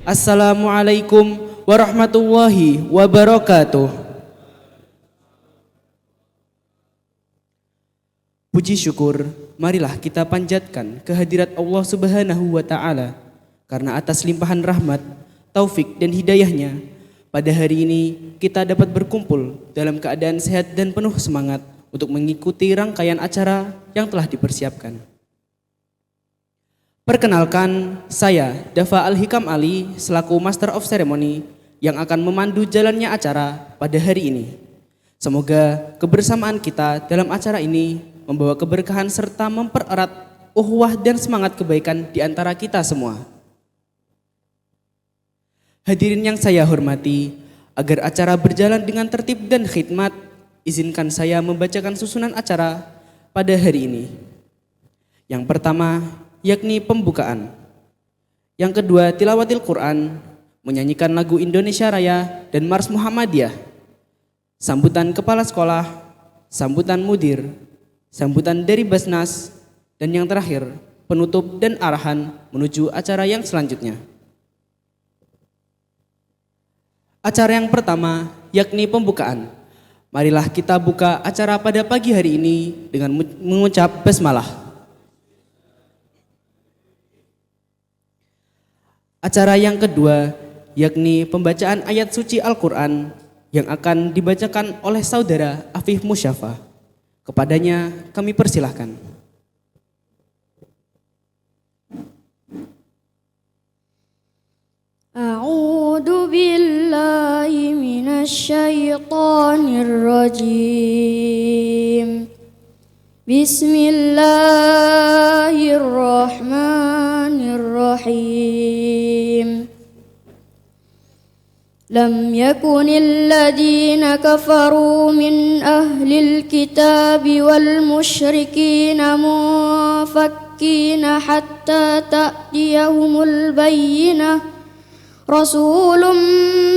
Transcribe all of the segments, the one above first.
Assalamualaikum warahmatullahi wabarakatuh. Puji syukur, marilah kita panjatkan kehadirat Allah Subhanahu wa Ta'ala, karena atas limpahan rahmat, taufik dan hidayahnya, pada hari ini kita dapat berkumpul dalam keadaan sehat dan penuh semangat untuk mengikuti rangkaian acara yang telah dipersiapkan. Perkenalkan, saya Dafa Al-Hikam Ali selaku Master of Ceremony yang akan memandu jalannya acara pada hari ini. Semoga kebersamaan kita dalam acara ini membawa keberkahan serta mempererat ukhuwah dan semangat kebaikan di antara kita semua. Hadirin yang saya hormati, agar acara berjalan dengan tertib dan khidmat, izinkan saya membacakan susunan acara pada hari ini. Yang pertama, yakni pembukaan. Yang kedua, tilawatil Quran, menyanyikan lagu Indonesia Raya dan Mars Muhammadiyah. Sambutan kepala sekolah, sambutan mudir, sambutan dari Basnas, dan yang terakhir, penutup dan arahan menuju acara yang selanjutnya. Acara yang pertama, yakni pembukaan. Marilah kita buka acara pada pagi hari ini dengan mengucap basmalah. Acara yang kedua, yakni pembacaan ayat suci Al-Quran yang akan dibacakan oleh saudara Afif Musyafa. Kepadanya kami persilahkan. A'udzu billahi minasy syaithanir rajim. Bismillahirrahmanirrahim. Lam yakunil ladzina kafaru min ahlil kitabi wal musyrikina munfakkina hatta ta'tiyahumul bayyinah. Rasulun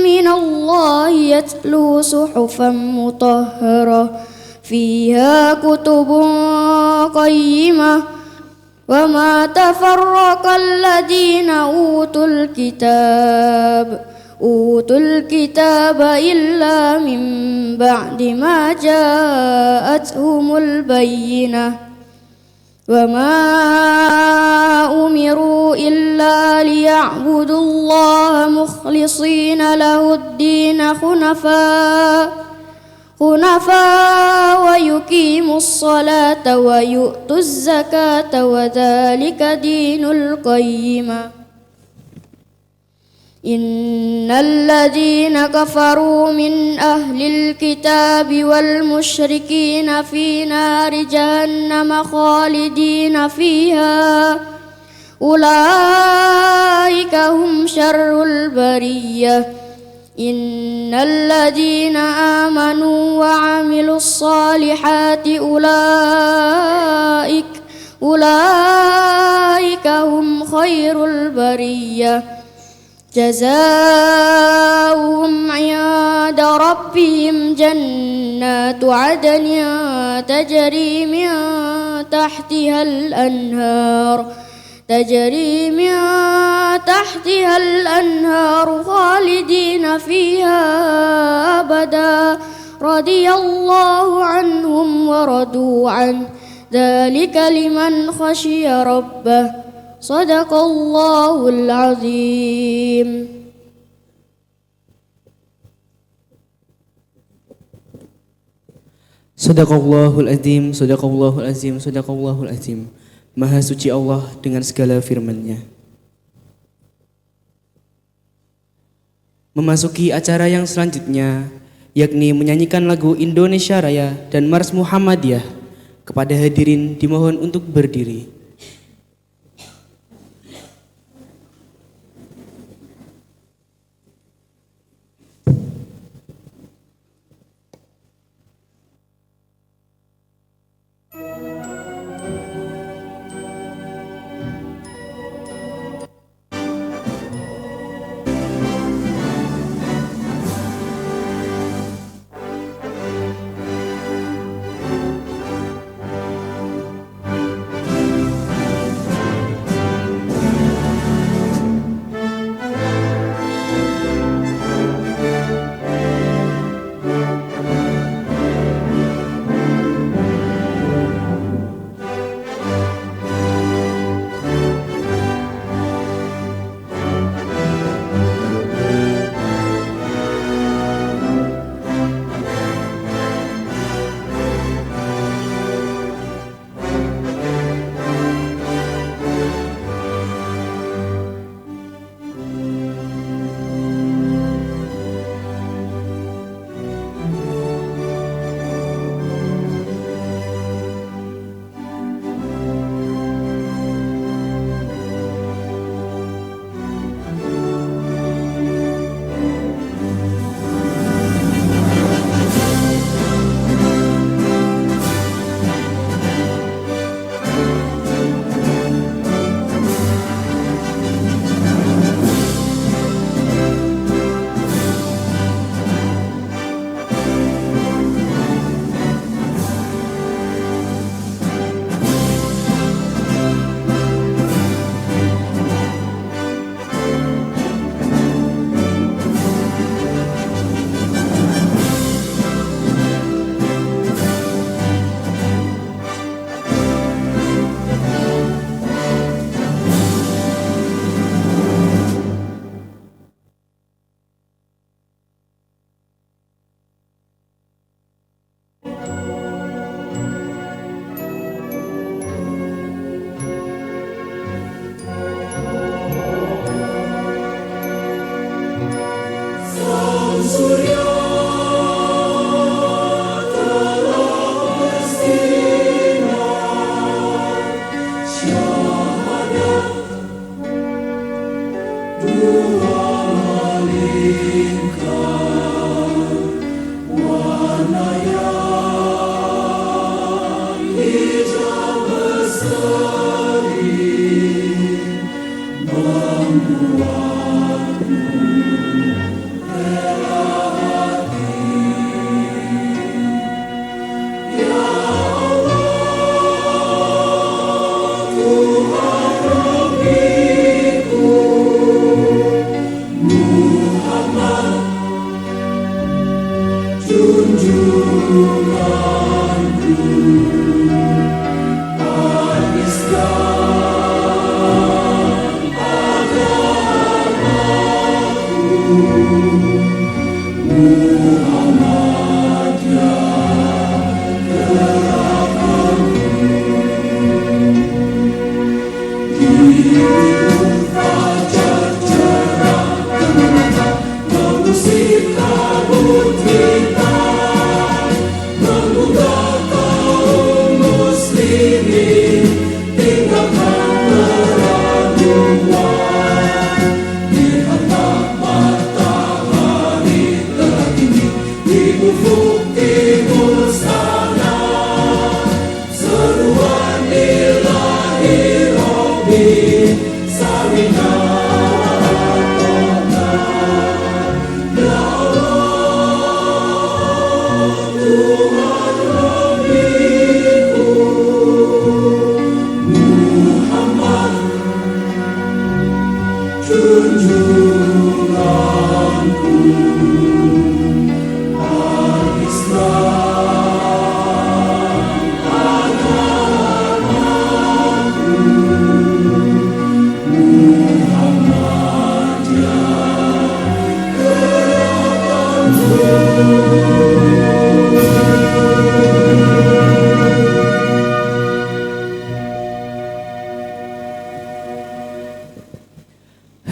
minallahi yatlu suhufan mutahharah fiha kutubun qayyimah wa ma tafarraqal ladzina utul kitaba illa min ba'di ma ja'atuhumul bayyinah wa ma umiru illa liya'budullaha mukhlishina lahud-din hunafa wa yuqimus salata wa yu'tuz zakata wa dzalika dinul qayyimah. Innal ladzina kafaru min ahlil kitabi wal musyrikina fi nari jahannam khalidina fiha ulaika hum syarrul bariyah. Innal ladzina amanu wa 'amilus solihati ulaika hum khairul bariyah. Jazaa'uhum 'inda rabbihim jannatu 'adnin tajri min tahtihal anhar khalidina fiha abada radiyallahu anhum wa radu an dzalika liman khashiya rabbah. Sadaqallahul azim. Sadaqallahul azim, sadaqallahul azim, sadaqallahul azim. Maha suci Allah dengan segala firman-Nya. Memasuki acara yang selanjutnya, yakni menyanyikan lagu Indonesia Raya dan Mars Muhammadiyah. Kepada hadirin dimohon untuk berdiri.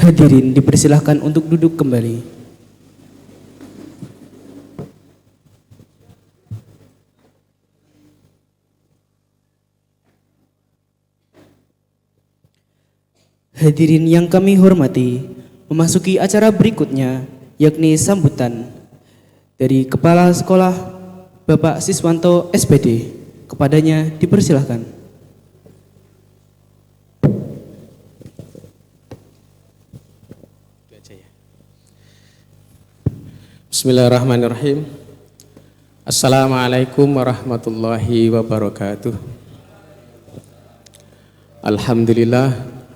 Hadirin dipersilahkan untuk duduk kembali. Hadirin yang kami hormati, memasuki acara berikutnya yakni sambutan dari Kepala Sekolah Bapak Siswanto SPD. Kepadanya dipersilahkan. Bismillahirrahmanirrahim. Assalamualaikum warahmatullahi wabarakatuh.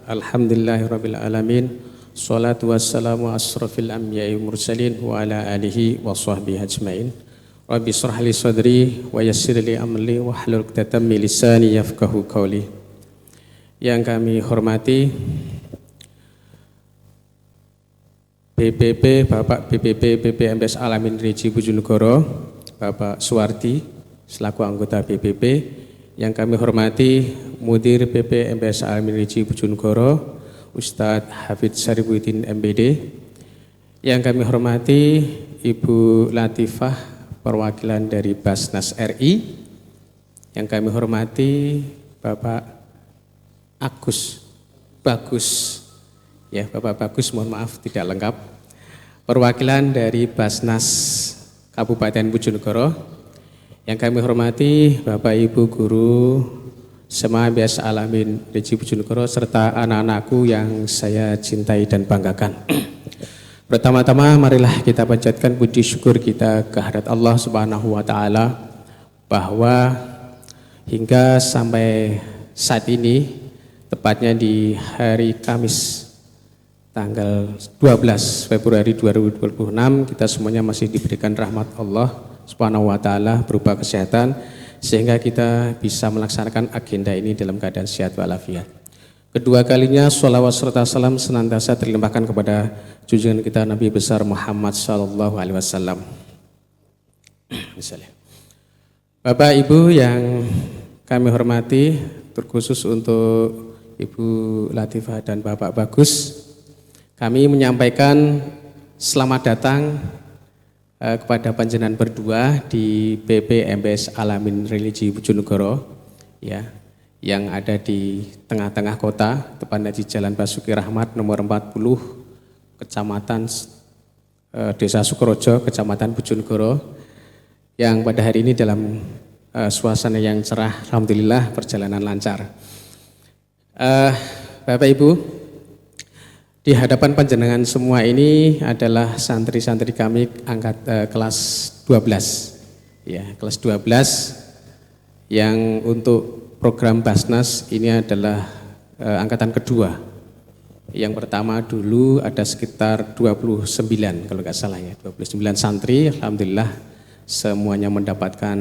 Alhamdulillahirabbil alamin. Shalatu wassalamu asrofil anbiya'i mursalin wa ala alihi wa sahbihi ajmain. Rabbi shrah li sadri wa yassir li amri wa hlul 'uqdatam min lisani yafqahu qawli. Yang kami hormati BPP, Bapak BPP BPMBS Alamin Religi Bojonegoro, Bapak Suwardi selaku anggota BPP. Yang kami hormati Mudir BPMBS Alamin Religi Bojonegoro, Ustadz Hafidz Syarifuddin MPD. Yang kami hormati Ibu Latifah, perwakilan dari Basnas RI. Yang kami hormati Bapak Agus Bagus. Ya, Bapak Bagus, mohon maaf tidak lengkap. Perwakilan dari Basnas Kabupaten Bojonegoro. Yang kami hormati Bapak Ibu Guru SMA MBS Alamin Religi Bojonegoro serta anak-anakku yang saya cintai dan banggakan. Pertama-tama marilah kita panjatkan puji syukur kita kehadirat Allah Subhanahu wa taala bahwa hingga sampai saat ini, tepatnya di hari Kamis tanggal 12 Februari 2026, kita semuanya masih diberikan rahmat Allah Subhanahu wa taala berupa kesehatan sehingga kita bisa melaksanakan agenda ini dalam keadaan sehat walafiat. Kedua kalinya sholawat serta salam senantiasa terlimpahkan kepada junjungan kita Nabi besar Muhammad sallallahu alaihi wasallam. Bapak Ibu yang kami hormati, terkhusus untuk Ibu Latifah dan Bapak Bagus, kami menyampaikan selamat datang kepada panjenengan berdua di BPMBS Alamin Religi Bojonegoro, ya, yang ada di tengah-tengah kota, tepatnya di Jalan Basuki Rahmat nomor 40, Kecamatan Desa Sukorojo, Kecamatan Bojonegoro, yang pada hari ini dalam suasana yang cerah, alhamdulillah perjalanan lancar. Bapak Ibu, di hadapan panjenengan semua ini adalah santri-santri kami kelas 12. Ya, kelas 12 yang untuk program Basnas ini adalah angkatan kedua. Yang pertama dulu ada sekitar 29 kalau nggak salah ya, 29 santri, alhamdulillah semuanya mendapatkan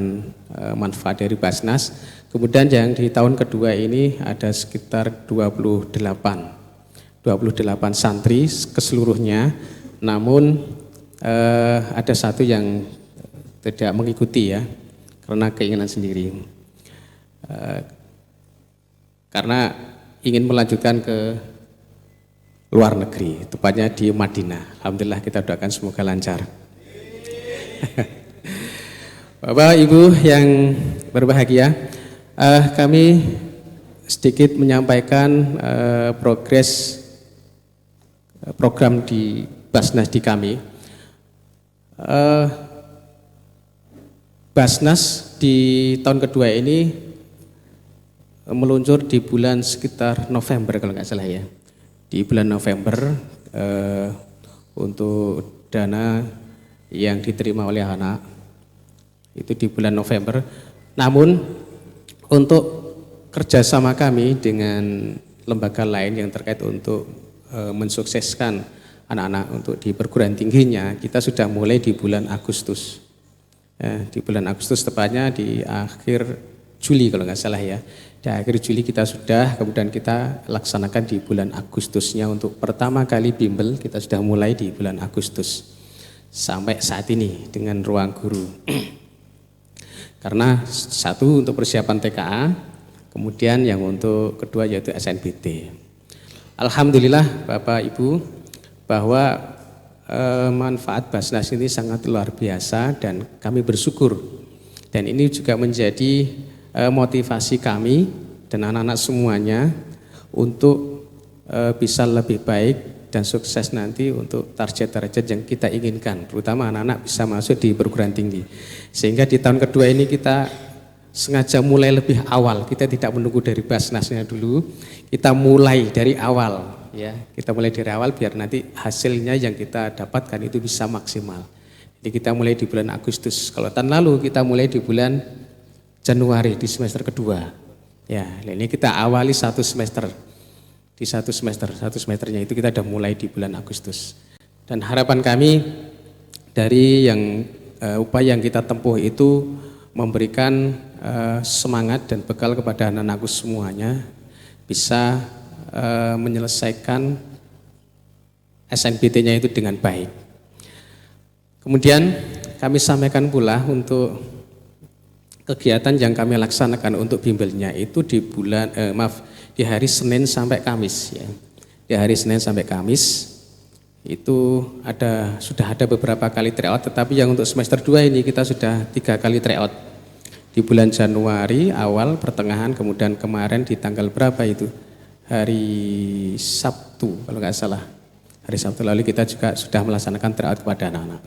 manfaat dari Basnas. Kemudian yang di tahun kedua ini ada sekitar 28 santri keseluruhnya, namun ada satu yang tidak mengikuti ya, karena keinginan sendiri. Karena ingin melanjutkan ke luar negeri, tepatnya di Madinah. Alhamdulillah, kita doakan semoga lancar. Bapak Ibu yang berbahagia, kami sedikit menyampaikan progres program di Basnas di kami. Basnas di tahun kedua ini meluncur di bulan sekitar November kalau nggak salah ya. Di bulan November untuk dana yang diterima oleh anak itu di bulan November. Namun untuk kerjasama kami dengan lembaga lain yang terkait untuk mensukseskan anak-anak untuk di perguruan tingginya, kita sudah mulai di bulan Agustus. Di bulan Agustus, tepatnya di akhir Juli kalau nggak salah ya. Di akhir Juli kita sudah, kemudian kita laksanakan di bulan Agustusnya untuk pertama kali bimbel, kita sudah mulai di bulan Agustus sampai saat ini dengan ruang guru. Karena satu untuk persiapan TKA, kemudian yang untuk kedua yaitu SNBT. Alhamdulillah Bapak Ibu, bahwa manfaat Basnas ini sangat luar biasa dan kami bersyukur. Dan ini juga menjadi motivasi kami dan anak-anak semuanya untuk bisa lebih baik dan sukses nanti untuk target-target yang kita inginkan, terutama anak-anak bisa masuk di perguruan tinggi. Sehingga di tahun kedua ini kita sengaja mulai lebih awal, kita tidak menunggu dari Basnasnya dulu, kita mulai dari awal ya. Kita mulai dari awal biar nanti hasilnya yang kita dapatkan itu bisa maksimal. Jadi kita mulai di bulan Agustus. Kalau tahun lalu kita mulai di bulan Januari di semester kedua. Ya, ini kita awali satu semester. Di satu semesternya itu kita sudah mulai di bulan Agustus. Dan harapan kami dari yang upaya yang kita tempuh itu memberikan semangat dan bekal kepada anak-anakku semuanya bisa menyelesaikan SNBT-nya itu dengan baik. Kemudian kami sampaikan pula untuk kegiatan yang kami laksanakan untuk bimbelnya itu di di hari Senin sampai Kamis ya. Di hari Senin sampai Kamis itu sudah ada beberapa kali tryout, tetapi yang untuk semester 2 ini kita sudah 3 kali tryout. Di bulan Januari awal, pertengahan, kemudian kemarin di tanggal berapa itu? Hari Sabtu kalau nggak salah. Hari Sabtu lalu kita juga sudah melaksanakan tryout kepada anak-anak.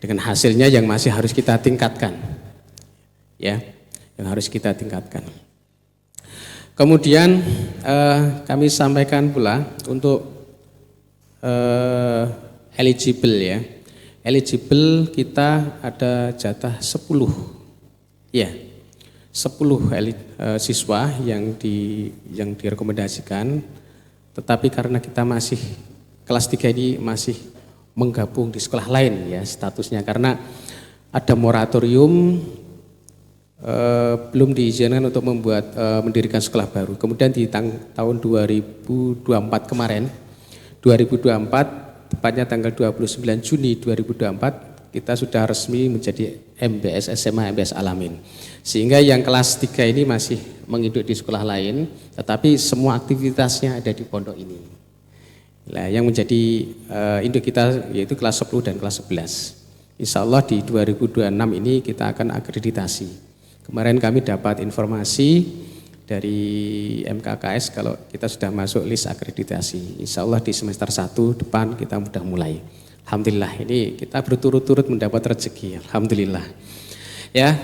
Dengan hasilnya yang masih harus kita tingkatkan. Ya, yang harus kita tingkatkan. Kemudian kami sampaikan pula untuk eligible ya. Eligible kita ada jatah 10. Ya. 10 siswa yang direkomendasikan, tetapi karena kita masih kelas 3 ini masih menggabung di sekolah lain ya statusnya, karena ada moratorium belum diizinkan untuk mendirikan sekolah baru. Kemudian di tahun 2024 kemarin, 2024 tepatnya tanggal 29 Juni 2024 kita sudah resmi menjadi MBS SMA MBS Alamin. Sehingga yang kelas 3 ini masih menginduk di sekolah lain, tetapi semua aktivitasnya ada di pondok ini. Nah, yang menjadi induk kita yaitu kelas 10 dan kelas 11. Insya Allah di 2026 ini kita akan akreditasi. Kemarin kami dapat informasi dari MKKS kalau kita sudah masuk list akreditasi. Insya Allah di semester 1 depan kita sudah mulai. Alhamdulillah, ini kita berturut-turut mendapat rezeki. Alhamdulillah. Ya,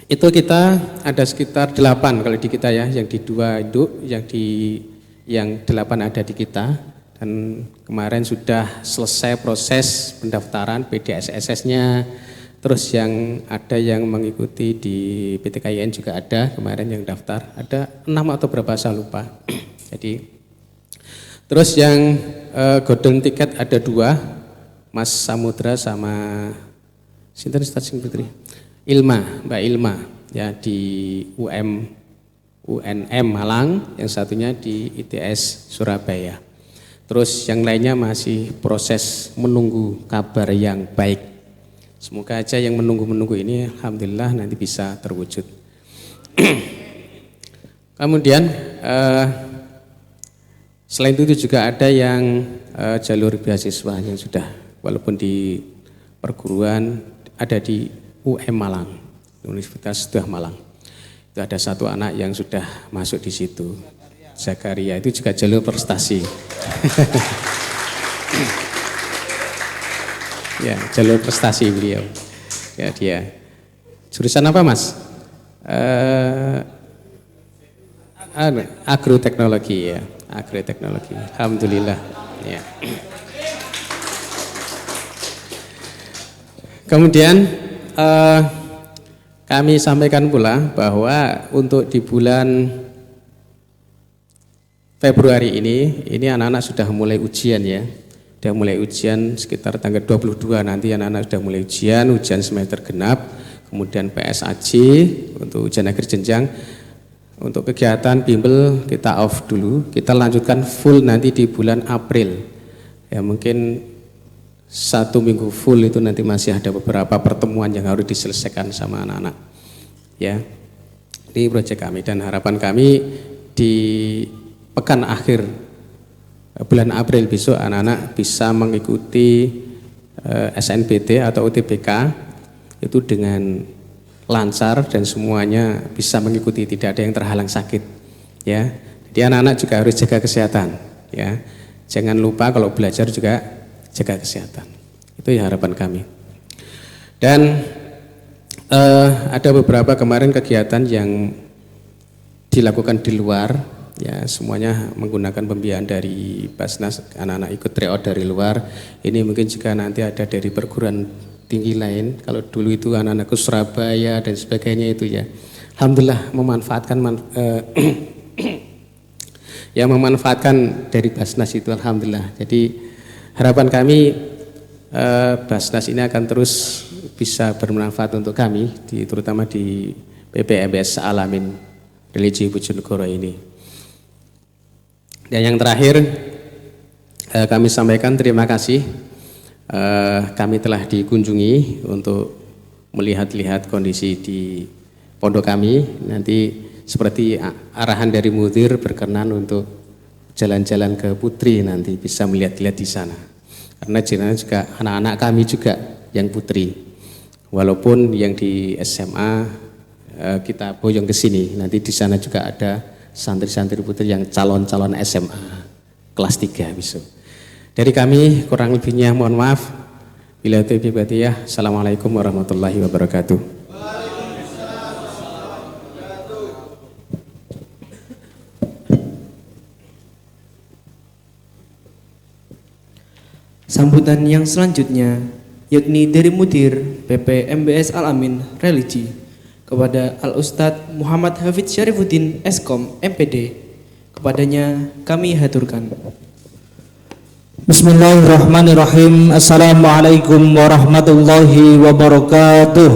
itu kita ada sekitar 8 kalau di kita ya, yang di 2 induk, yang 8 ada di kita. Dan kemarin sudah selesai proses pendaftaran PDSSS-nya. Terus yang mengikuti di PTKIN juga ada, kemarin yang daftar, ada 6 atau berapa saya lupa. Jadi, terus yang golden ticket ada 2, Mas Samudra sama Sinten Ustaz sing putri? Ilma, Mbak Ilma ya di UNM Malang, yang satunya di ITS Surabaya. Terus yang lainnya masih proses menunggu kabar yang baik. Semoga aja yang menunggu-menunggu ini alhamdulillah nanti bisa terwujud. Kemudian selain itu juga ada yang jalur beasiswa yang sudah walaupun di perguruan ada di UM Malang, Universitas Tuah Malang. Itu ada satu anak yang sudah masuk di situ. Zakaria itu juga jalur prestasi. Ya, jalur prestasi beliau. Ya, dia. Jurusan apa, Mas? Agroteknologi ya, agroteknologi. Alhamdulillah. Ya. Kemudian kami sampaikan pula bahwa untuk di bulan Februari ini anak-anak sudah mulai ujian ya. Sudah mulai ujian sekitar tanggal 22 nanti anak-anak sudah mulai ujian semester genap, kemudian PSAJ untuk ujian akhir jenjang. Untuk kegiatan bimbel kita off dulu, kita lanjutkan full nanti di bulan April. Ya mungkin 1 minggu full itu nanti masih ada beberapa pertemuan yang harus diselesaikan sama anak-anak. Ya, ini proyek kami dan harapan kami di pekan akhir bulan April besok anak-anak bisa mengikuti SNBT atau UTBK itu dengan lancar dan semuanya bisa mengikuti, tidak ada yang terhalang sakit ya. Jadi anak-anak juga harus jaga kesehatan ya. Jangan lupa kalau belajar juga jaga kesehatan. Itu ya harapan kami. Dan ada beberapa kemarin kegiatan yang dilakukan di luar ya, semuanya menggunakan pembiayaan dari Basnas, anak-anak ikut tryout dari luar. Ini mungkin juga nanti ada dari perguruan tinggi lain. Kalau dulu itu anak-anak ke Surabaya dan sebagainya itu ya. Alhamdulillah memanfaatkan ya memanfaatkan dari Basnas itu alhamdulillah. Jadi harapan kami Basnas ini akan terus bisa bermanfaat untuk kami terutama di PPMBS Al-Amin Religi Bojonegoro ini. Dan yang terakhir kami sampaikan terima kasih. Kami telah dikunjungi untuk melihat-lihat kondisi di pondok kami. Nanti seperti arahan dari mudir berkenan untuk jalan-jalan ke Putri, nanti bisa melihat-lihat di sana. Karena jenengan juga anak-anak kami juga yang Putri. Walaupun yang di SMA kita boyong ke sini, nanti di sana juga ada santri-santri Putri yang calon-calon SMA kelas 3 besok. Dari kami kurang lebihnya mohon maaf. Bila taufiq hidayah. Assalamualaikum warahmatullahi wabarakatuh. Sambutan yang selanjutnya yakni dari Mudir PPMBS Al-Amin Religi kepada Al-Ustadz Muhammad Hafidz Syarifuddin Eskom MPD. Kepadanya kami haturkan. Bismillahirrahmanirrahim. Assalamualaikum warahmatullahi wabarakatuh.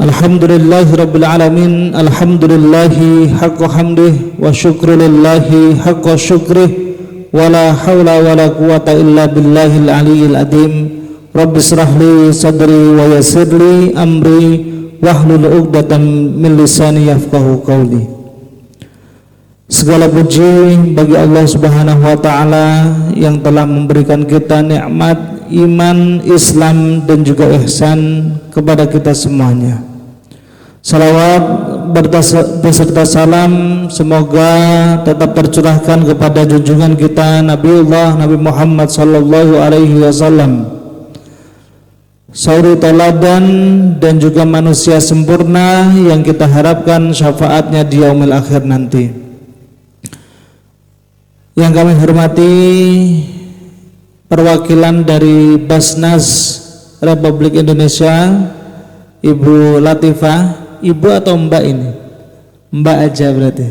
Alhamdulillahi rabbil alamin. Alhamdulillahi haqqa hamdih wa syukru lillahi haqqa syukrih. Wala hawla wala quwata illa billahil aliyyil azim. Rabbi shrah li sadri wa yassir li amri wahlul 'uqdatam min lisani yafqahu qawli. Segala puji bagi Allah Subhanahu wa taala yang telah memberikan kita nikmat iman, Islam dan juga ihsan kepada kita semuanya. Salawat beserta salam semoga tetap tercurahkan kepada junjungan kita Nabiullah Nabi Muhammad sallallahu alaihi wasallam, suri teladan dan juga manusia sempurna yang kita harapkan syafaatnya di yaumil akhir nanti. Yang kami hormati perwakilan dari Basnas Republik Indonesia, Ibu Latifah. Ibu atau Mbak ini? Mbak aja berarti.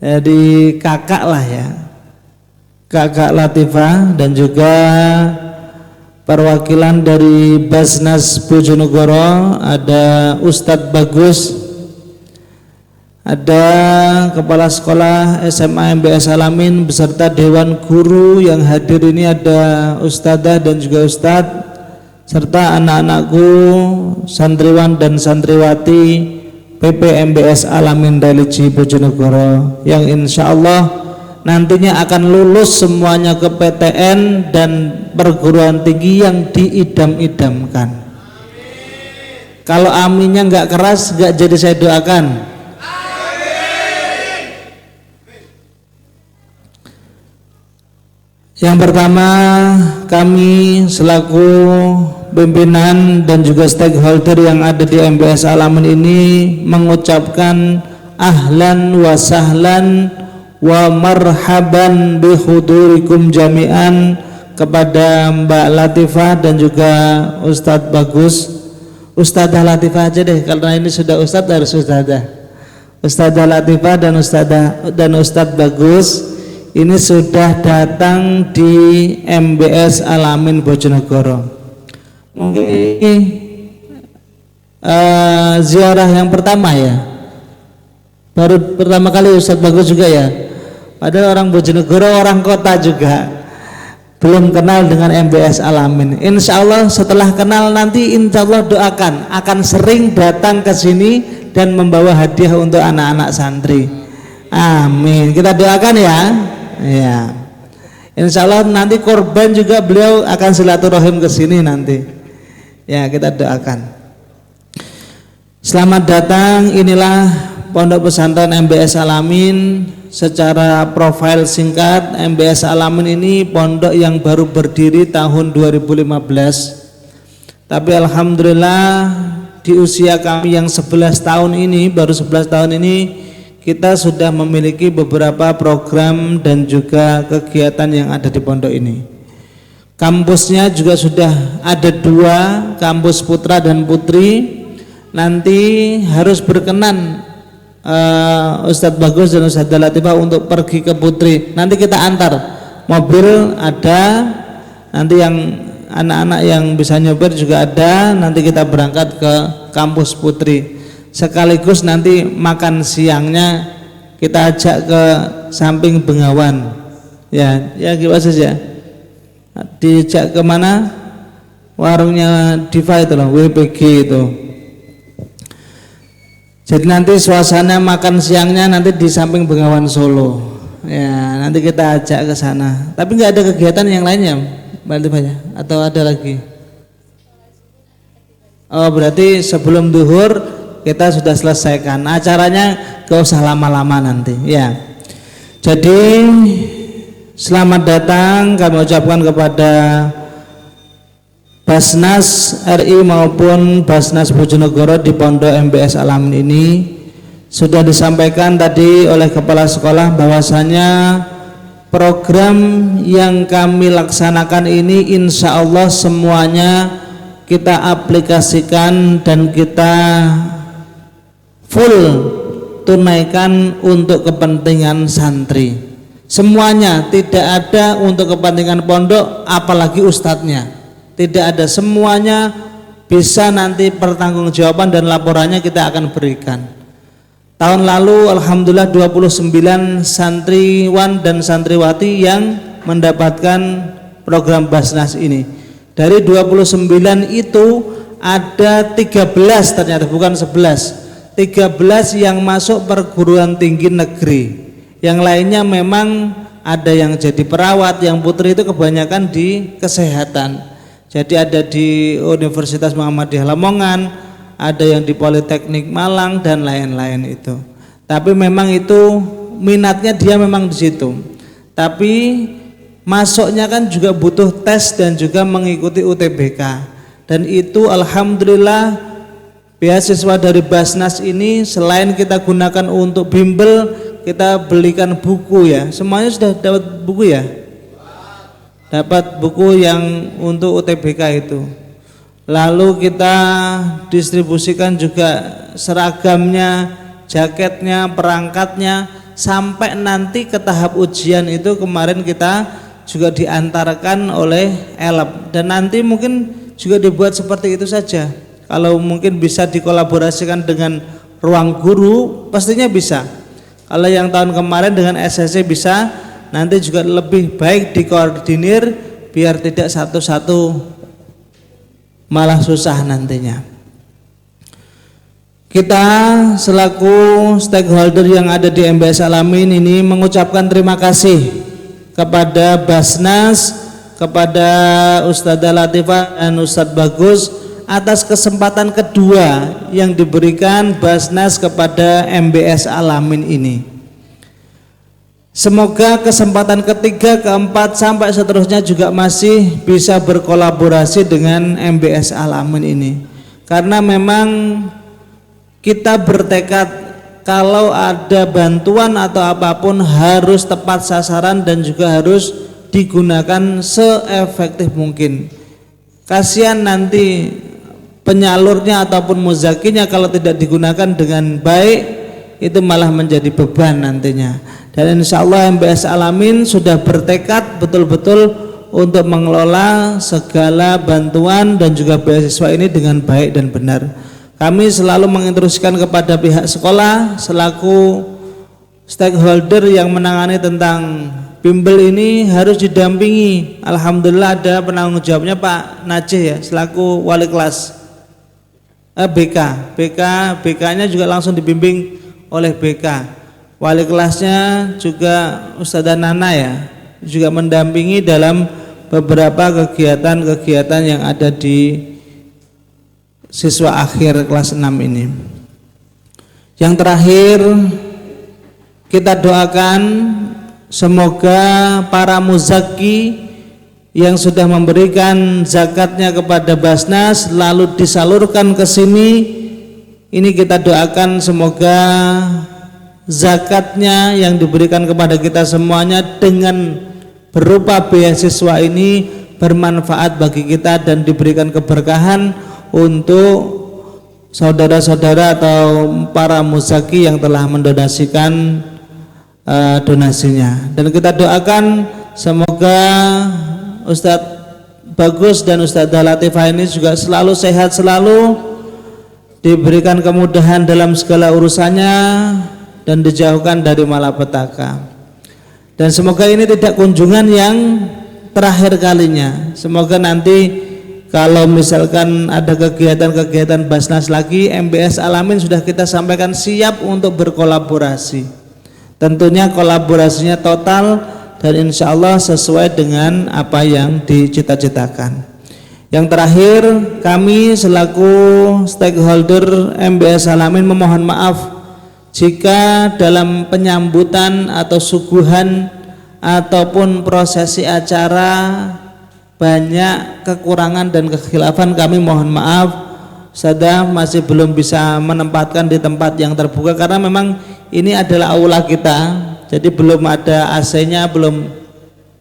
Jadi kakak lah ya, Kakak Latifah, dan juga perwakilan dari Basnas Bojonegoro, ada Ustadz Bagus, ada Kepala Sekolah SMA MBS Alamin beserta Dewan Guru. Yang hadir ini ada Ustadzah dan juga Ustadz, serta anak-anakku santriwan dan santriwati PP MBS Alamin Religi Bojonegoro yang insya Allah nantinya akan lulus semuanya ke PTN dan perguruan tinggi yang diidam-idamkan. Kalau aminnya nggak keras, nggak jadi saya doakan. Yang pertama, kami selaku pimpinan dan juga stakeholder yang ada di MBS Alamin ini mengucapkan ahlan wa sahlan wa marhaban bi hudurikum jami'an kepada Mbak Latifah dan juga Ustadz Bagus. Ustadzah Latifah aja deh, karena ini sudah Ustadz harus Ustadzah. Ustadzah Latifah dan Ustadz Bagus ini sudah datang di MBS Alamin Bojonegoro. Mungkin ziarah yang pertama ya, baru pertama kali Ustadz Bagus juga ya. Padahal orang Bojonegoro, orang kota juga, belum kenal dengan MBS Alamin. Insya Allah setelah kenal nanti insya Allah doakan akan sering datang ke sini dan membawa hadiah untuk anak-anak santri. Amin. Kita doakan ya. Ya. Insya Allah nanti korban juga beliau akan silaturahim ke sini nanti. Ya, kita doakan. Selamat datang, inilah Pondok Pesantren MBS Alamin. Secara profil singkat, MBS Alamin ini pondok yang baru berdiri tahun 2015. Tapi alhamdulillah di usia kami yang 11 tahun ini, baru 11 tahun ini, kita sudah memiliki beberapa program dan juga kegiatan yang ada di pondok ini. Kampusnya juga sudah ada 2, kampus putra dan putri. Nanti harus berkenan Ustadz Bagus dan Ustadzah Latifah untuk pergi ke putri. Nanti kita antar, mobil ada, nanti yang anak-anak yang bisa nyopir juga ada. Nanti kita berangkat ke kampus putri, sekaligus nanti makan siangnya kita ajak ke samping Bengawan. Ya gimana saja, diajak ke mana? Warungnya Diva itu loh, WPG itu. Jadi nanti suasana makan siangnya nanti di samping Bengawan Solo. Ya, nanti kita ajak ke sana. Tapi nggak ada kegiatan yang lainnya, Mbak Latifah ya? Atau ada lagi? Oh, berarti sebelum duhur kita sudah selesaikan acaranya, gak usah lama-lama nanti. Ya. Jadi selamat datang kami ucapkan kepada Basnas RI maupun Basnas Bojonegoro di Pondok MBS Alamin ini. Sudah disampaikan tadi oleh Kepala Sekolah bahwasanya program yang kami laksanakan ini insya Allah semuanya kita aplikasikan dan kita full tunaikan untuk kepentingan santri. Semuanya, tidak ada untuk kepentingan pondok apalagi ustadznya. Tidak ada, semuanya bisa nanti pertanggungjawaban dan laporannya kita akan berikan. Tahun lalu alhamdulillah 29 santriwan dan santriwati yang mendapatkan program Basnas ini. Dari 29 itu ada 13 ternyata, bukan 11. 13 yang masuk perguruan tinggi negeri. Yang lainnya memang ada yang jadi perawat, yang putri itu kebanyakan di kesehatan. Jadi ada di Universitas Muhammadiyah Lamongan, ada yang di Politeknik Malang dan lain-lain itu. Tapi memang itu minatnya dia memang di situ. Tapi masuknya kan juga butuh tes dan juga mengikuti UTBK. Dan itu alhamdulillah beasiswa dari Basnas ini selain kita gunakan untuk bimbel, kita belikan buku ya. Semuanya sudah dapat buku ya? Dapat buku yang untuk UTBK itu. Lalu kita distribusikan juga seragamnya, jaketnya, perangkatnya, sampai nanti ke tahap ujian itu kemarin kita juga diantarkan oleh elab, dan nanti mungkin juga dibuat seperti itu saja. Kalau mungkin bisa dikolaborasikan dengan ruang guru pastinya bisa. Kalau yang tahun kemarin dengan SSC bisa, nanti juga lebih baik dikoordinir biar tidak satu-satu malah susah nantinya. Kita selaku stakeholder yang ada di MBS Al-Amin ini mengucapkan terima kasih kepada Basnas, kepada Ustadzah Latifah dan Ustadz Bagus atas kesempatan kedua yang diberikan Basnas kepada MBS Al-Amin ini. Semoga kesempatan ketiga, keempat sampai seterusnya juga masih bisa berkolaborasi dengan MBS Al-Amin ini. Karena memang kita bertekad kalau ada bantuan atau apapun harus tepat sasaran dan juga harus digunakan seefektif mungkin. Kasihan nanti penyalurnya ataupun muzakinya kalau tidak digunakan dengan baik, itu malah menjadi beban nantinya. Dan insya Allah MBS Al-Amin sudah bertekad betul-betul untuk mengelola segala bantuan dan juga beasiswa ini dengan baik dan benar. Kami selalu menginstruksikan kepada pihak sekolah selaku stakeholder yang menangani tentang bimbel ini harus didampingi. Alhamdulillah ada penanggung jawabnya Pak Najih ya, selaku wali kelas BK-nya juga langsung dibimbing oleh BK. Wali kelasnya juga Ustadzah Nana ya, juga mendampingi dalam beberapa kegiatan-kegiatan yang ada di siswa akhir kelas 6 ini. Yang terakhir kita doakan semoga para muzaki yang sudah memberikan zakatnya kepada Basnas lalu disalurkan ke sini, ini kita doakan semoga zakatnya yang diberikan kepada kita semuanya dengan berupa beasiswa ini bermanfaat bagi kita dan diberikan keberkahan untuk saudara-saudara atau para muzaki yang telah mendonasikan donasinya. Dan kita doakan semoga Ustadz Bagus dan Ustadzah Latifah ini juga selalu sehat, selalu diberikan kemudahan dalam segala urusannya dan dijauhkan dari malapetaka. Dan semoga ini tidak kunjungan yang terakhir kalinya. Semoga nanti kalau misalkan ada kegiatan-kegiatan Basnas lagi, MBS Al-Amin sudah kita sampaikan siap untuk berkolaborasi. Tentunya kolaborasinya total dan insya Allah sesuai dengan apa yang dicita-citakan. Yang terakhir, kami selaku stakeholder MBS Al-Amin memohon maaf jika dalam penyambutan atau suguhan ataupun prosesi acara banyak kekurangan dan kekhilafan, kami mohon maaf. Ustadzah masih belum bisa menempatkan di tempat yang terbuka karena memang ini adalah aula kita, jadi belum ada AC-nya, belum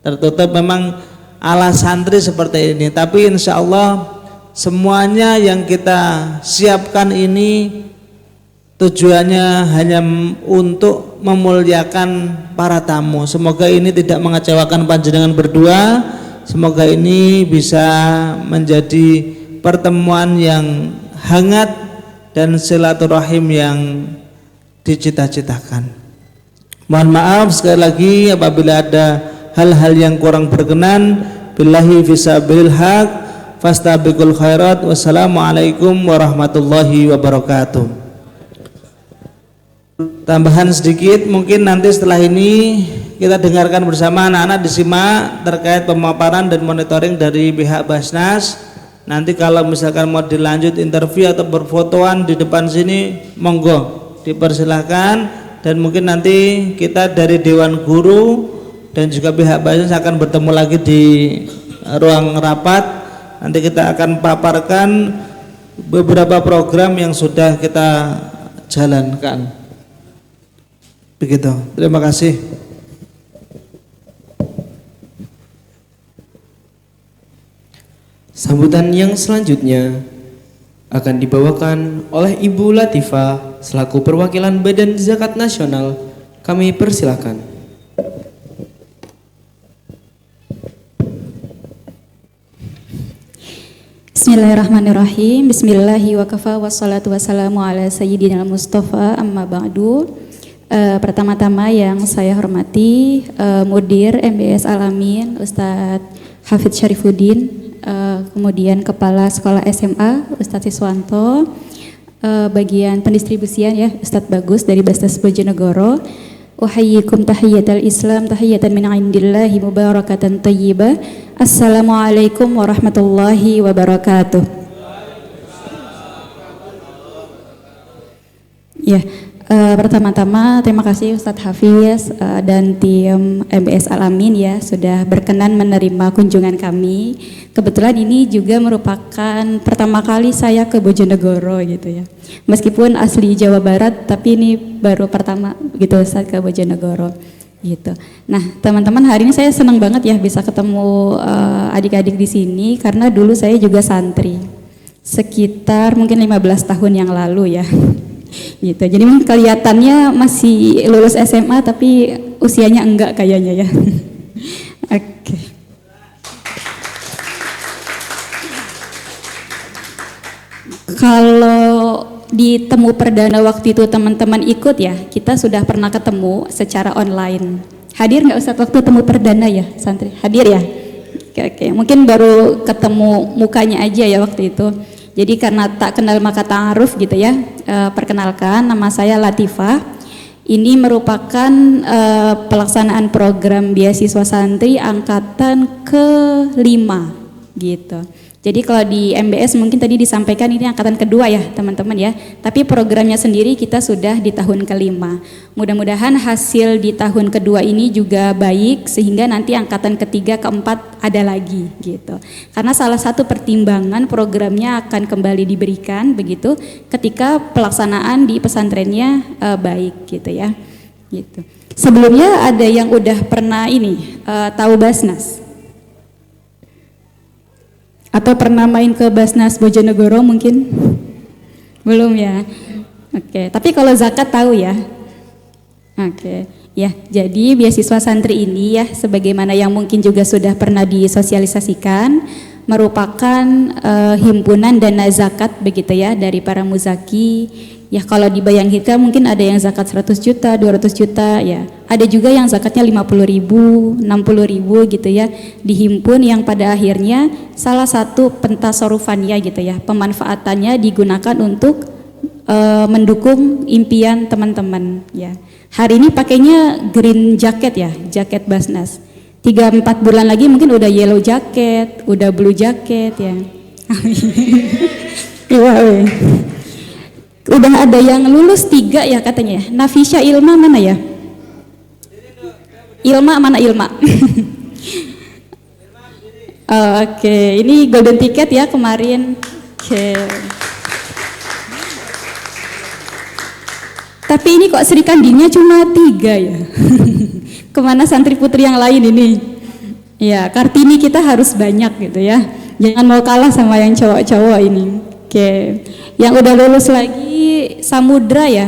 tertutup, memang ala santri seperti ini. Tapi insya Allah semuanya yang kita siapkan ini tujuannya hanya untuk memuliakan para tamu. Semoga ini tidak mengecewakan panjenengan berdua. Semoga ini bisa menjadi pertemuan yang hangat dan silaturahim yang dicita-citakan. Mohon maaf sekali lagi apabila ada hal-hal yang kurang berkenan. Billahi fisabilil haq, fastabiqul khairat. Wassalamualaikum warahmatullahi wabarakatuh. Tambahan sedikit, mungkin nanti setelah ini kita dengarkan bersama anak-anak, disimak terkait pemaparan dan monitoring dari pihak Basnas. Nanti kalau misalkan mau dilanjut interview atau berfotoan di depan sini, monggo dipersilahkan. Dan mungkin nanti kita dari Dewan Guru dan juga pihak Basnas akan bertemu lagi di ruang rapat. Nanti kita akan paparkan beberapa program yang sudah kita jalankan. Begitu, terima kasih. Sambutan yang selanjutnya akan dibawakan oleh Ibu Latifah selaku perwakilan Badan Zakat Nasional. Kami persilahkan. Bismillahirrahmanirrahim. Bismillahi wa kafa wassalatu wassalamu ala sayyidina Mustafa amma ba'du. Pertama-tama yang saya hormati Mudir MBS Al-Amin Ustadz Hafidz Syarifuddin, kemudian Kepala Sekolah SMA Ustadz Siswanto, bagian pendistribusian ya Ustadz Bagus dari Basnas Bojonegoro. Uhayyikum tahiyyatal Islam tahiyatan min indillahi mubarakatan thayyibah. Assalamualaikum warahmatullahi wabarakatuh. Ya, pertama-tama terima kasih Ustadz Hafiz dan tim MBS Al-Amin ya sudah berkenan menerima kunjungan kami. Kebetulan ini juga merupakan pertama kali saya ke Bojonegoro gitu ya. Meskipun asli Jawa Barat tapi ini baru pertama gitu Ustadz ke Bojonegoro gitu. Nah, teman-teman, hari ini saya senang banget ya bisa ketemu adik-adik di sini karena dulu saya juga santri. Sekitar mungkin 15 tahun yang lalu ya. Gitu. Jadi kelihatannya masih lulus SMA tapi usianya enggak kayaknya ya. Oke. Kalau di temu perdana waktu itu teman-teman ikut ya, kita sudah pernah ketemu secara online. Hadir nggak Ustadz waktu temu perdana ya santri? Hadir ya? Oke. Mungkin baru ketemu mukanya aja ya waktu itu. Jadi karena tak kenal maka ta'aruf gitu ya, perkenalkan nama saya Latifah. Ini merupakan pelaksanaan program beasiswa santri angkatan ke-5 gitu. Jadi kalau di MBS mungkin tadi disampaikan ini angkatan kedua ya teman-teman ya. Tapi programnya sendiri kita sudah di tahun ke-5. Mudah-mudahan hasil di tahun kedua ini juga baik sehingga nanti angkatan ketiga, keempat ada lagi gitu. Karena salah satu pertimbangan programnya akan kembali diberikan begitu ketika pelaksanaan di pesantrennya baik gitu ya. Gitu. Sebelumnya ada yang udah pernah ini tahu Basnas? Atau pernah main ke Basnas Bojonegoro mungkin? Belum ya? Oke, tapi kalau zakat tahu ya? Oke, ya jadi beasiswa santri ini ya sebagaimana yang mungkin juga sudah pernah disosialisasikan merupakan himpunan dana zakat begitu ya dari para muzaki. Ya kalau dibayangkan mungkin ada yang zakat 100 juta, 200 juta ya. Ada juga yang zakatnya 50.000, 60.000 gitu ya. Dihimpun yang pada akhirnya salah satu pentasorufannya gitu ya. Pemanfaatannya digunakan untuk mendukung impian teman-teman ya. Hari ini pakainya green jacket ya, jaket Basnas. 3-4 bulan lagi mungkin udah yellow jacket, udah blue jacket ya. Iya, udah ada yang lulus 3 ya katanya. Nafisha Ilma mana ya? Ilma mana Ilma? Oke, ini golden ticket ya kemarin. Oke. Tapi ini kok Sri Kandinya cuma 3 ya? Kemana santri putri yang lain ini? Ya, Kartini kita harus banyak gitu ya. Jangan mau kalah sama yang cowok-cowok ini. Oke. Yang udah lulus lagi Samudra ya?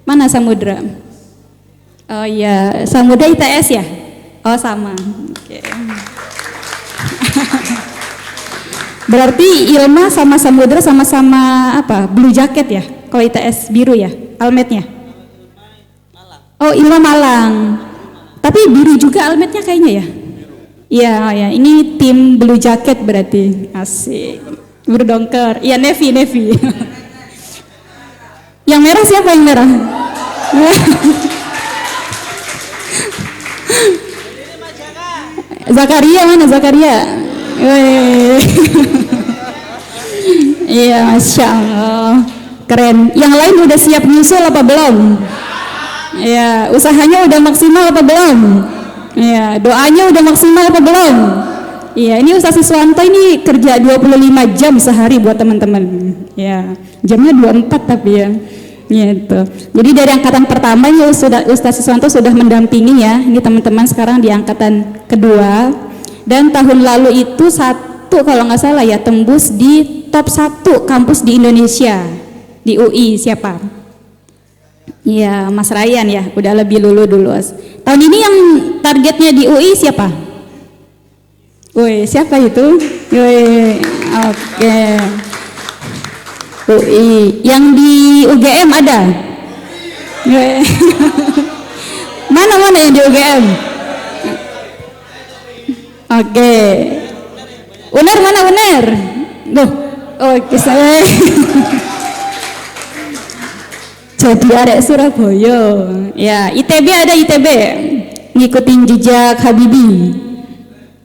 Mana Samudra? Oh iya, Samudra ITS ya? Oh sama. Oke. Berarti Ilma sama Samudra sama-sama apa? Blue jacket ya? Kalau ITS biru ya? Almetnya? Oh Ilma Malang. Tapi biru juga almetnya kayaknya ya? Iya, ya. Ini tim blue jacket berarti. Asik. Berdongker, iya Nevi. Yang merah siapa yang merah? Zakaria mana Zakaria? Iya, Masya Allah, keren. Yang lain udah siap nyusul apa belum? Iya, usahanya udah maksimal apa belum? Iya, doanya udah maksimal apa belum? Iya, ini Ustaz Siswanto ini kerja 25 jam sehari buat teman-teman. Ya, jamnya 24 tapi ya. Gitu. Jadi dari angkatan pertama ya Ustaz Siswanto sudah mendampingi ya. Ini teman-teman sekarang di angkatan kedua. Dan tahun lalu itu satu kalau nggak salah ya tembus di top 1 kampus di Indonesia. Di UI siapa? Iya, Mas Ryan ya, udah lebih dulu. Tahun ini yang targetnya di UI siapa? Woi, siapa itu? Woi, Oke. UI. Yang di UGM ada? Mana yang di UGM? Oke. UNER mana UNER? Loh, oke saya. Jadi arek Surabaya. Ya, ITB ada ITB. Ngikutin jejak Habibie.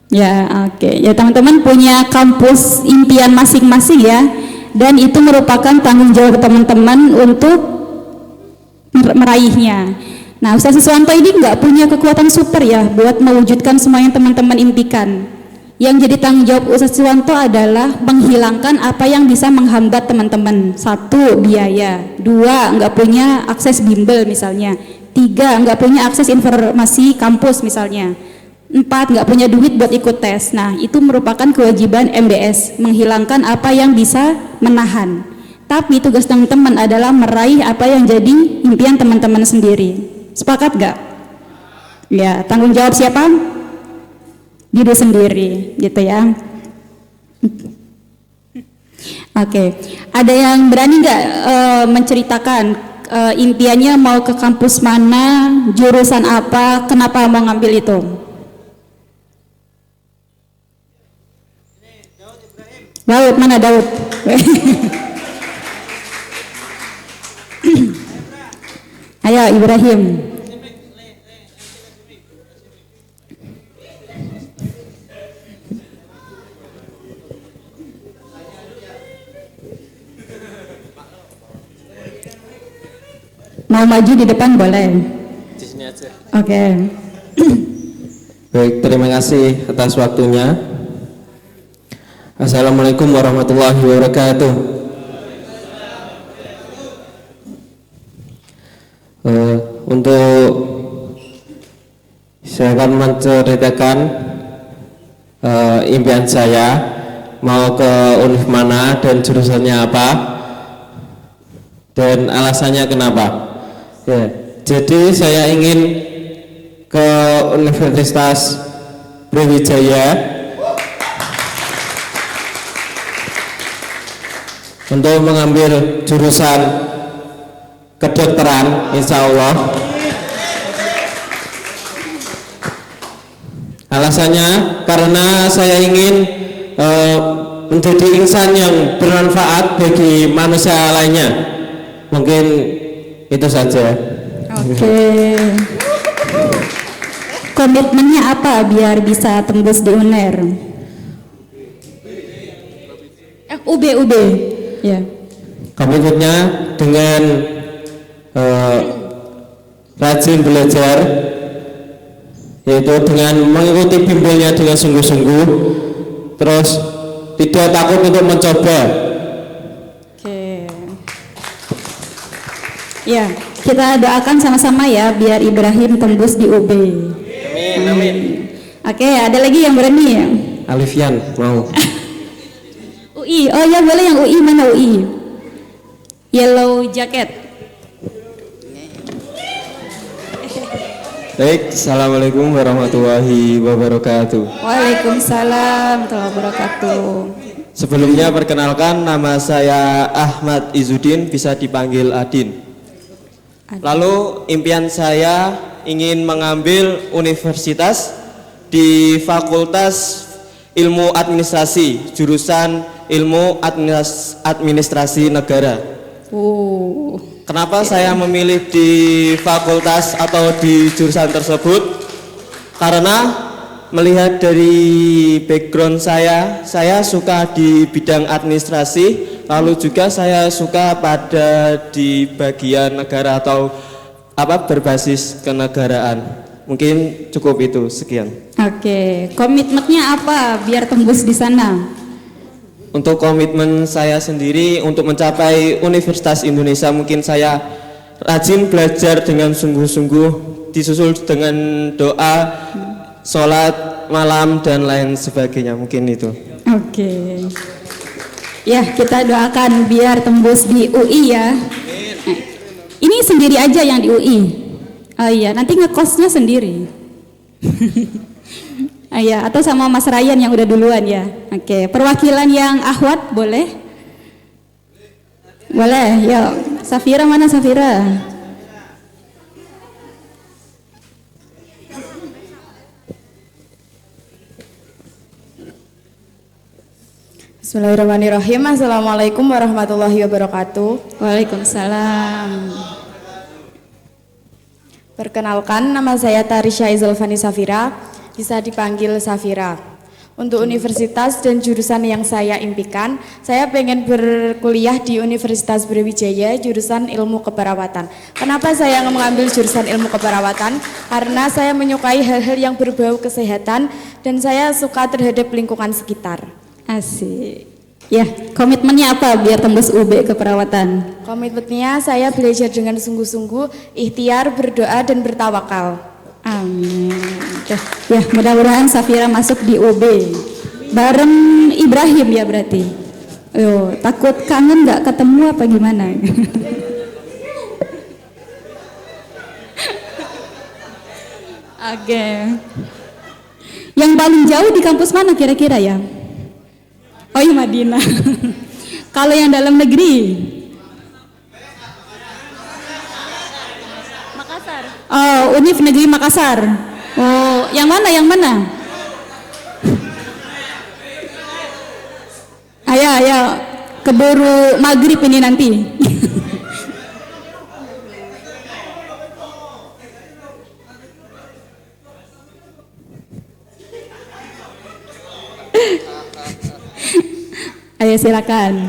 Ya, oke. Ya, teman-teman punya kampus impian masing-masing ya. Dan itu merupakan tanggung jawab teman-teman untuk meraihnya. Nah, Ustaz Siswanto ini nggak punya kekuatan super ya buat mewujudkan semua yang teman-teman impikan. Yang jadi tanggung jawab Ustaz Siswanto adalah menghilangkan apa yang bisa menghambat teman-teman. 1, biaya. 2, nggak punya akses bimbel misalnya. 3, nggak punya akses informasi kampus misalnya. 4, nggak punya duit buat ikut tes. Nah, itu merupakan kewajiban MBS, menghilangkan apa yang bisa menahan. Tapi tugas teman-teman adalah meraih apa yang jadi impian teman-teman sendiri. Sepakat nggak? Ya, tanggung jawab siapa? Diri sendiri, gitu ya. Oke, ada yang berani nggak menceritakan impiannya mau ke kampus mana, jurusan apa, kenapa mau ngambil itu? Daud, mana Daud? Ayo Ibrahim. Mau maju di depan boleh. Di sini aja. Oke. Baik, terima kasih atas waktunya. Assalamualaikum warahmatullahi wabarakatuh. Untuk saya akan menceritakan impian saya mau ke univ mana dan jurusannya apa dan alasannya kenapa. Ya, jadi saya ingin ke Universitas Brawijaya untuk mengambil jurusan kedokteran, insya Allah. Alasannya karena saya ingin menjadi insan yang bermanfaat bagi manusia lainnya. Mungkin itu saja. Oke. Komitmennya apa biar bisa tembus di UNER? UB. Ya. Komitmennya dengan rajin belajar, yaitu dengan mengikuti bimbelnya dengan sungguh-sungguh, terus tidak takut untuk mencoba. Oke. Ya, kita doakan sama-sama ya biar Ibrahim tembus di UB. Amin. Oke, ada lagi yang berani ya? Alifian mau. UI, oh ya boleh yang UI, mana UI? Yellow jacket. Baik, assalamualaikum warahmatullahi wabarakatuh. Waalaikumsalam warahmatullahi wabarakatuh. Sebelumnya perkenalkan, nama saya Ahmad Izudin, bisa dipanggil Adin. Lalu impian saya ingin mengambil universitas di Fakultas Ilmu Administrasi, jurusan Ilmu Administrasi Negara. Kenapa saya memilih di fakultas atau di jurusan tersebut? Karena melihat dari background saya suka di bidang administrasi, lalu juga saya suka pada di bagian negara atau berbasis kenegaraan. Mungkin cukup itu, sekian. Oke, komitmennya apa biar tembus di sana? Untuk komitmen saya sendiri untuk mencapai Universitas Indonesia, mungkin saya rajin belajar dengan sungguh-sungguh, disusul dengan doa, sholat malam dan lain sebagainya. Mungkin itu. Oke. Ya, kita doakan biar tembus di UI ya. Ini sendiri aja yang di UI. Oh iya, nanti ngekosnya sendiri. Ya, atau sama Mas Ryan yang udah duluan ya. Oke, perwakilan yang akhwat boleh? Boleh, yuk. Safira mana Safira? Bismillahirrahmanirrahim. Assalamualaikum warahmatullahi wabarakatuh. Waalaikumsalam. Perkenalkan, nama saya Tarisha Izalfani Safira, bisa dipanggil Safira. Untuk universitas dan jurusan yang saya impikan, saya pengen berkuliah di Universitas Brawijaya jurusan ilmu keperawatan. Kenapa saya mengambil jurusan ilmu keperawatan? Karena saya menyukai hal-hal yang berbau kesehatan dan saya suka terhadap lingkungan sekitar. Asik. Ya, komitmennya apa biar tembus UB keperawatan? Komitmennya saya belajar dengan sungguh-sungguh, ikhtiar, berdoa, dan bertawakal. Amin. Ya, mudah-mudahan Safira masuk di UB bareng Ibrahim ya berarti. Yo, takut kangen nggak ketemu apa gimana? Oke. Yang paling jauh di kampus mana kira-kira ya? Oh iya Madinah. Kalau yang dalam negeri? Makassar. Oh, Univ Negeri Makassar. Oh, yang mana? Yang mana? Ayo, keburu maghrib ini nanti. Ayo silakan.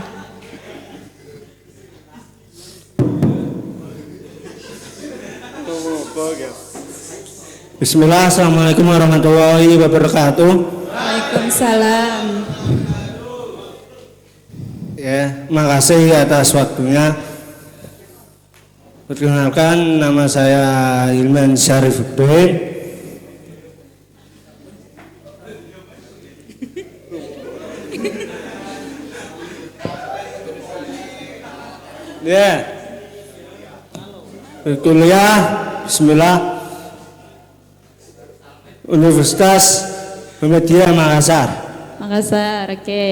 Bismillah, assalamualaikum warahmatullahi wabarakatuh. Waalaikumsalam. Ya, makasih atas waktunya. Perkenalkan, nama saya Ilman Syarifuddin. Ya, berkuliah, Bismillah, Universitas Muhammadiyah Makassar. Makassar, oke.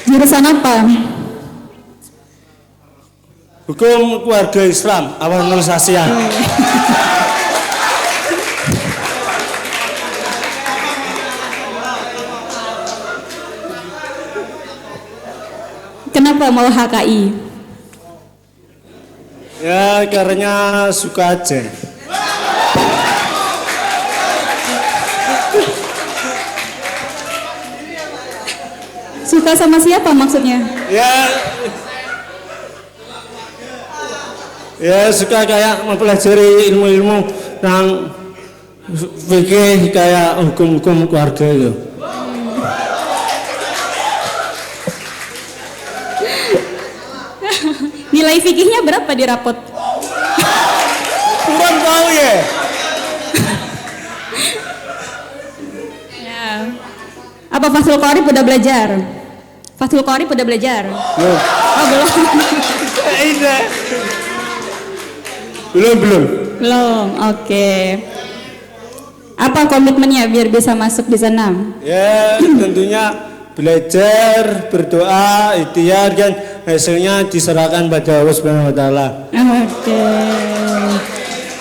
Jurusan apa? Hukum keluarga Islam, awal nulisasian. Kenapa mau HKI? Ya, karena suka aja. Suka sama siapa maksudnya? Ya suka kayak mempelajari ilmu-ilmu tentang fikih kayak hukum-hukum keluarga itu. Nilai fikihnya berapa di rapot? Kurang tahu ya. Ya. Apa Fathul Qorib udah belajar? Fathul Qorib udah belajar? Belum. Oh belum. Belum. Belum. Oke. Apa komitmennya biar bisa masuk di sana? Ya tentunya belajar, berdoa, ikhtiar kan hasilnya diserahkan pada Allah Subhanahu wa taala. Oke.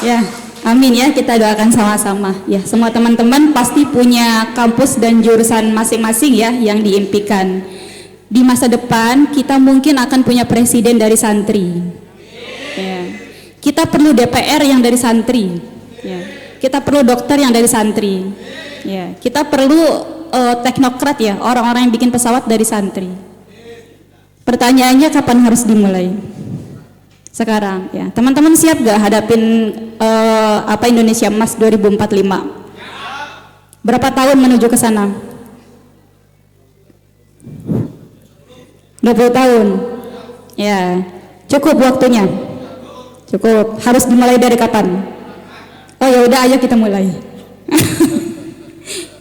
Ya, amin ya, kita doakan sama-sama. Ya, semua teman-teman pasti punya kampus dan jurusan masing-masing ya yang diimpikan. Di masa depan kita mungkin akan punya presiden dari santri. Ya. Kita perlu DPR yang dari santri. Ya. Kita perlu dokter yang dari santri. Ya. Kita perlu teknokrat ya, orang-orang yang bikin pesawat dari santri. Pertanyaannya kapan harus dimulai? Sekarang ya. Teman-teman siap gak hadapin Indonesia Emas 2045? Berapa tahun menuju ke sana? 20 tahun. Ya. Cukup waktunya. Cukup. Harus dimulai dari kapan? Oh ya udah, ayo kita mulai.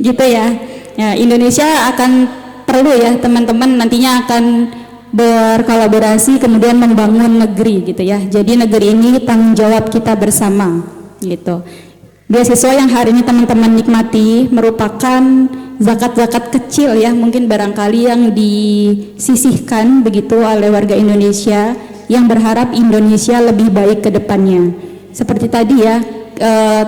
Gitu ya. Ya, Indonesia akan perlu ya teman-teman nantinya akan berkolaborasi kemudian membangun negeri gitu ya. Jadi negeri ini tanggung jawab kita bersama gitu. Beasiswa yang hari ini teman-teman nikmati merupakan zakat-zakat kecil ya, mungkin barangkali yang disisihkan begitu oleh warga Indonesia yang berharap Indonesia lebih baik ke depannya. Seperti tadi ya,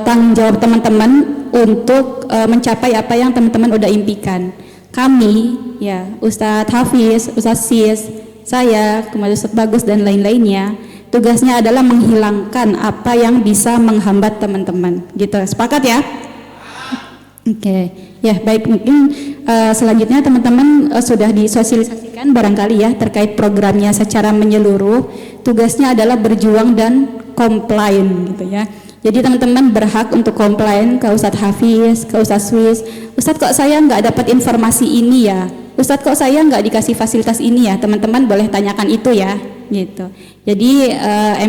tanggung jawab teman-teman untuk mencapai apa yang teman-teman udah impikan. Kami ya, Ustadz Hafiz, Ustadz Sis, saya, kemudian Ustadz Bagus dan lain-lainnya, tugasnya adalah menghilangkan apa yang bisa menghambat teman-teman. Gitu, sepakat ya? Oke, ya baik, mungkin selanjutnya teman-teman sudah disosialisasikan barangkali ya terkait programnya secara menyeluruh. Tugasnya adalah berjuang dan komplain gitu ya. Jadi teman-teman berhak untuk komplain ke Ustadz Hafiz, ke Ustadz Swiss. Ustadz kok saya nggak dapat informasi ini ya? Ustadz kok saya nggak dikasih fasilitas ini ya? Teman-teman boleh tanyakan itu ya, gitu. Jadi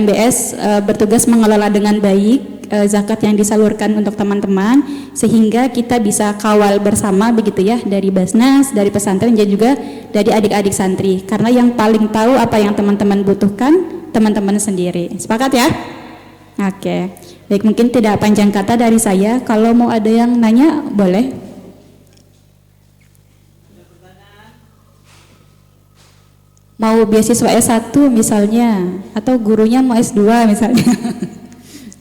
MBS bertugas mengelola dengan baik zakat yang disalurkan untuk teman-teman sehingga kita bisa kawal bersama begitu ya, dari Basnas, dari pesantren dan juga dari adik-adik santri. Karena yang paling tahu apa yang teman-teman butuhkan teman-teman sendiri. Sepakat ya? Oke. Baik, mungkin tidak panjang kata dari saya. Kalau mau ada yang nanya, boleh. Mau beasiswa S1 misalnya, atau gurunya mau S2 misalnya.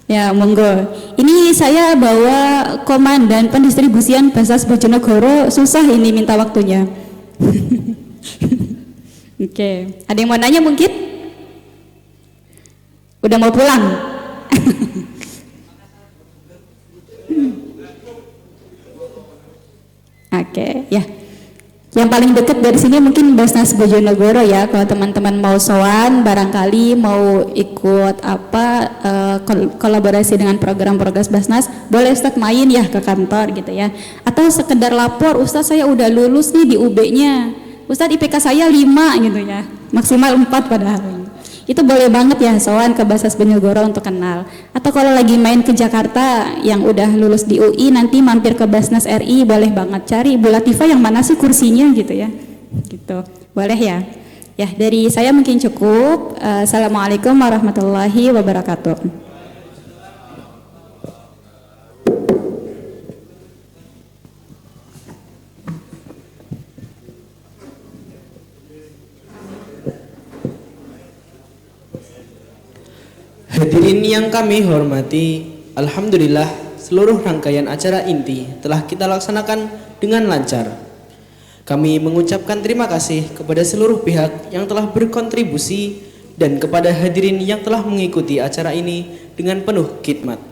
Ya, monggo. Ini saya bawa komandan pendistribusian Basnas Bojonegoro, susah ini minta waktunya. Oke, ada yang mau nanya mungkin? Udah mau pulang? Oke, ya. Yang paling dekat dari sini mungkin Basnas Bojonegoro ya. Kalau teman-teman mau sowan, barangkali mau ikut apa kolaborasi dengan program-program Basnas, boleh Ustadz main ya ke kantor gitu ya. Atau sekedar lapor, Ustadz saya udah lulus nih di UB-nya. Ustadz IPK saya 5 gitu ya. Maksimal 4 padahal. Itu boleh banget ya sowan ke Basnas Bojonegoro untuk kenal. Atau kalau lagi main ke Jakarta yang udah lulus di UI, nanti mampir ke Basnas RI, boleh banget cari Ibu Latifah yang mana sih kursinya gitu ya. Gitu. Boleh ya? Ya, dari saya mungkin cukup. Assalamualaikum warahmatullahi wabarakatuh. Hadirin yang kami hormati, alhamdulillah seluruh rangkaian acara inti telah kita laksanakan dengan lancar. Kami mengucapkan terima kasih kepada seluruh pihak yang telah berkontribusi dan kepada hadirin yang telah mengikuti acara ini dengan penuh khidmat.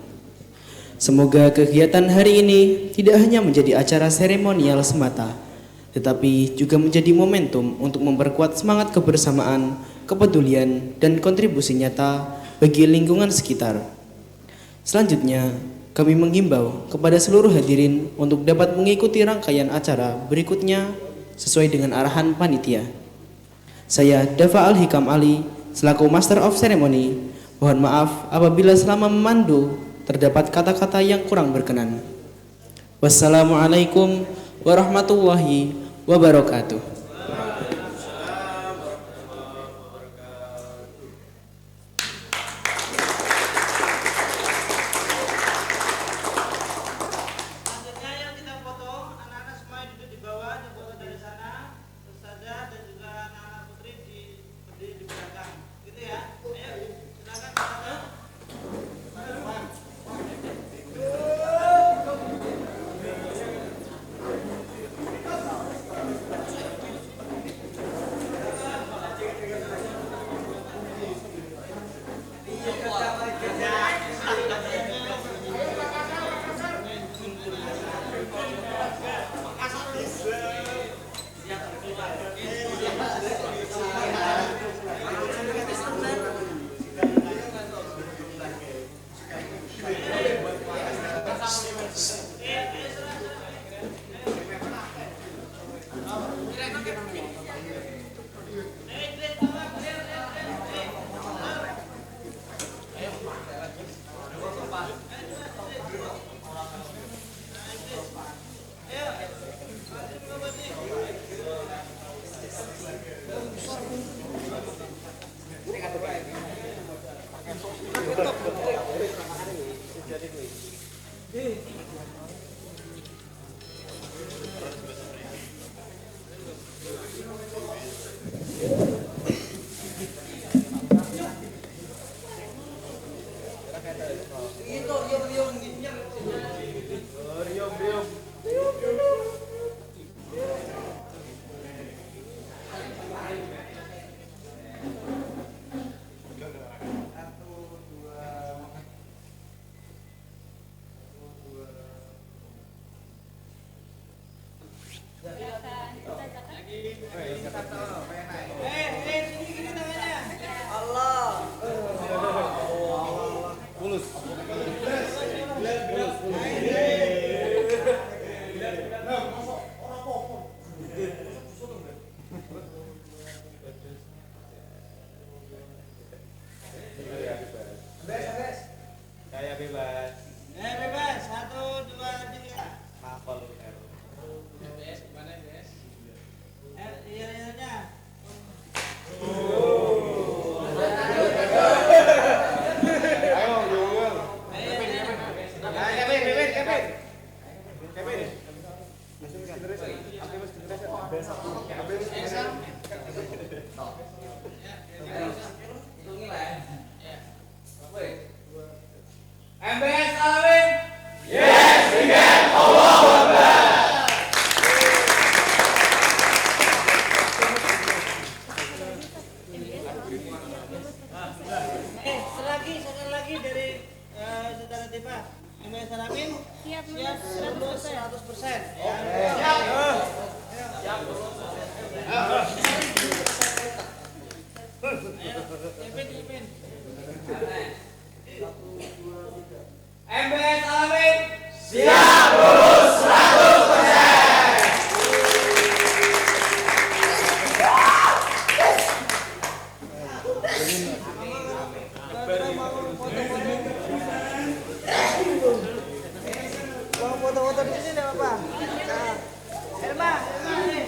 Semoga kegiatan hari ini tidak hanya menjadi acara seremonial semata, tetapi juga menjadi momentum untuk memperkuat semangat kebersamaan, kepedulian, dan kontribusi nyata bagi lingkungan sekitar. Selanjutnya, kami menghimbau kepada seluruh hadirin untuk dapat mengikuti rangkaian acara berikutnya sesuai dengan arahan panitia. Saya Dafa Al-Hikam Ali, selaku Master of Ceremony, mohon maaf apabila selama memandu terdapat kata-kata yang kurang berkenan. Wassalamualaikum warahmatullahi wabarakatuh. Sekali lagi dari saudara Tifa. MBS Alamin siap 100%. Ya. Siap. Ipin. MBS Alamin siap lulus 100%. Mau foto-foto di sini enggak apa-apa. Elma, nih.